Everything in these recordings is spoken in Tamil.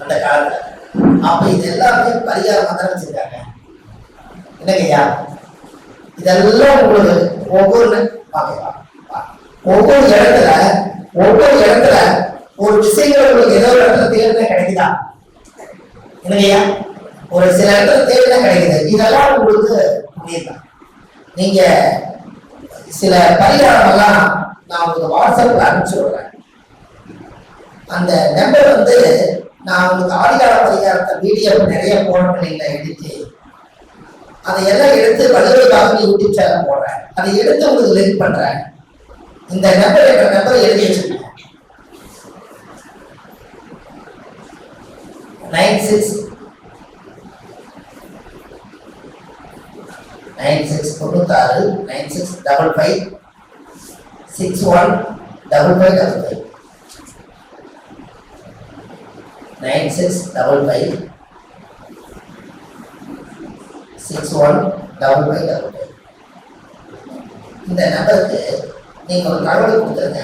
அந்த காலத்துல. அப்ப இது எல்லாமே பரிகாரமா தான் வச்சிருக்காங்க. என்னங்கய்யா, இதெல்லாம் உங்களுக்கு ஒவ்வொரு இடத்துல ஒரு விஷயங்கள் உங்களுக்கு ஏதோ ஒரு இடத்துல தேர்தல கிடைக்குதா? என்னங்கய்யா, ஒரு சில இடத்துல தேர்தல கிடைக்குது. இதெல்லாம் உங்களுக்கு புரியுதான். நீங்க சில பரிகாரம் எல்லாம் நான் உங்களுக்கு வாட்ஸ்அப்ல அனுப்பிச்சு விடுறேன். அந்த நம்பர் வந்து நான் உங்களுக்கு ஆதிகால பரிகாரத்தை வீடியோ நிறைய போடணும் எடுத்து அதையெல்லாம் எடுத்து வலுவாக யூடியூப் சேனல் போடுறேன். அதை எடுத்து உங்களுக்கு லிங்க் பண்றேன். இந்த நம்பரை எழுதி வச்சிருக்கேன். 9655 9655 இந்த நம்பருக்கு நீங்க ஒரு தகவல் கொடுத்துருங்க.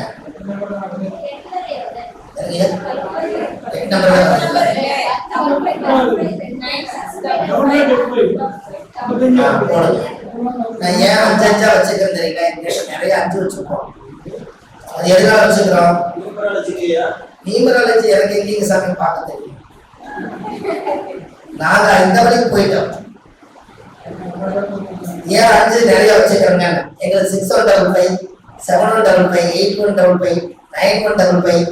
நான் ஏன் 5 வச்சுக்கிறேன் தெரியுங்களா? நிறைய 5 வச்சிருக்கோம். அது எதுனால வச்சுக்கிறோம்? நியூமராலஜி எனக்கு எங்கேயும் சாமி பார்க்க தெரியும். நாங்க இந்த வழிக்கு போயிட்டோம். ஏன் 5 நிறைய வச்சுக்கிறோங்க? எங்களுக்கு 6155 7155 8155 9155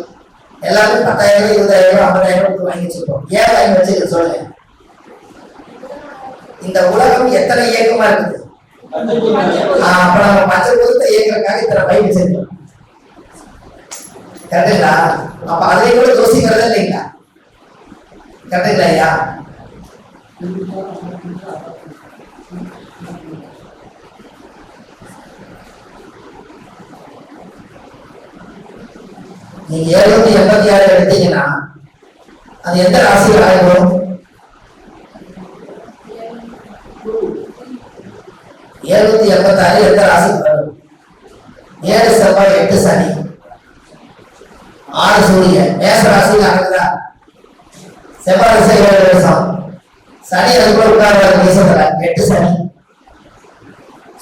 எல்லாமே 10,000 20,000 50,000 வாங்கி வச்சிருக்கோம். ஏன் வாங்கி வச்சுக்க சொல்லுங்க? இந்த உலகம் எத்தனை இயக்கமா இருக்குது? அப்ப நம்ம பஞ்சபூதத்தை இயக்கிறதுக்காக இத்தனை பை வச்சிருக்கோம். கரெக்டுங்களா? அப்ப அதை கூட யோசிக்கிறதே இல்லைங்களா? கரெக்டுங்களா ஐயா? நீங்க 786 எடுத்தீங்கன்னா அது எந்த ராசியில் ஆயிடும்? 786 எந்த ராசிக்கு வரும்? 7 செவ்வாய் 8 சனி 6 சூரியன் மேச ராசியில் ஆகுதா? செவ்வாய் திசை 7 வருஷம், சனி அதுக்குள்ள உட்கார்ந்து தேசத்துல 8 சனி,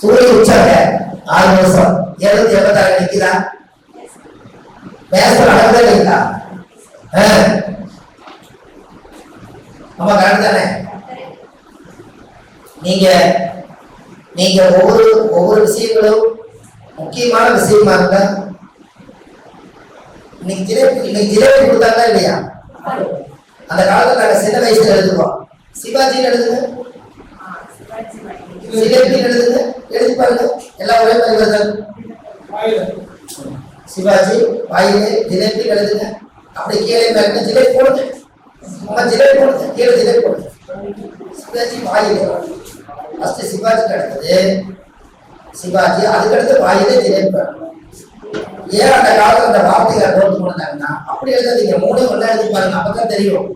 சூரியன் உச்சாங்க 6 வருஷம். 786 நிக்குதா? மேசம் நடந்தே இல்லைங்களா? ஆமா, கரெக்ட் தானே? நீங்க ஒவ்வொரு விஷயங்களும் முக்கியமான விஷயமா இருந்தா இன்னைக்கு ஜிலேபி கொடுத்தாங்களா இல்லையா? அந்த காலத்துல நாங்க சின்ன வயசுல எழுதுவோம். சிவாஜின்னு எழுதுங்க, ஜிலேபின்னு எழுதுங்க, எழுதி பாருங்க. எல்லாம் ஒரே மாதிரி வருது. சிவாஜி வாயிலே ஜிலேபி எழுதுங்க. அப்படி கீழே மேல ஜிலேபி போடுங்க. ஜிலேபி போடுங்க, கீழே ஜிலேபி போடுங்க. சிவாஜி வாயிலே ஃபர்ஸ்ட் சிவாஜிக்கு அடுத்தது சிவாஜி, அதுக்கடுத்து வாயிலே ஜிலேபி. ஏன் அந்த காலத்துல அந்த வார்த்தைகளை நோட்டு பண்ணாங்கன்னா அப்படி எழுதாதீங்க. 3 ஒண்ணா எழுதி பாருங்க, அப்பதான் தெரியும்.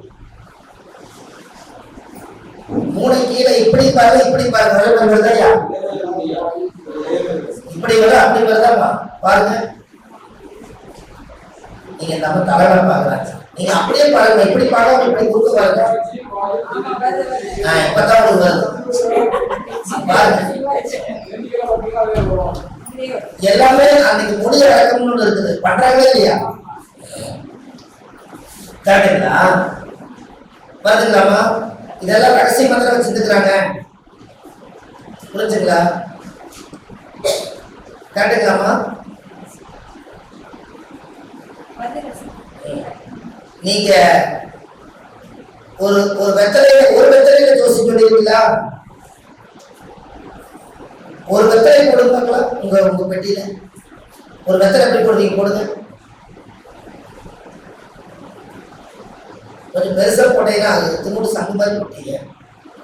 3 கீழே இப்படி பாருங்க, இப்படி பாருங்க. இப்படி வர அப்படி வருதா பாருங்க. நீங்க நம்ம தலைவரை பாக்குறாங்க, நீங்க அப்படியே பாருங்க. இப்படி பாருங்க, இப்படி கொடுக்க பாருங்க. இப்பதான் உங்களுக்கு வருது பாருங்க. எல்லாமே அன்னைக்கு முடிய இறக்கம்னு இருக்குது, பண்றாங்களே இல்லையா? கேட்டீங்களா? வருதுங்களாமா? இதெல்லாம் ரகசிய மந்திரம் வச்சிருக்கிறாங்க, புரிஞ்சுங்களா? கேட்டீங்களாமா? நீங்க ஒரு வெத்தலையில ஜோசி சொல்லிருக்கீங்களா? ஒரு வெத்தலை போடுங்க. உங்க பெட்டியில ஒரு வெத்தலை எப்படி போடுறீங்க? போடுங்க. கொஞ்சம் பெருசா போட்டீங்கன்னா அது திரும்ப சங்கு மாதிரி போட்டீங்க.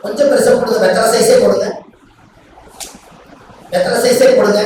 கொஞ்சம் பெருசா போடுங்க. வெத்தலை சைஸே போடுங்க.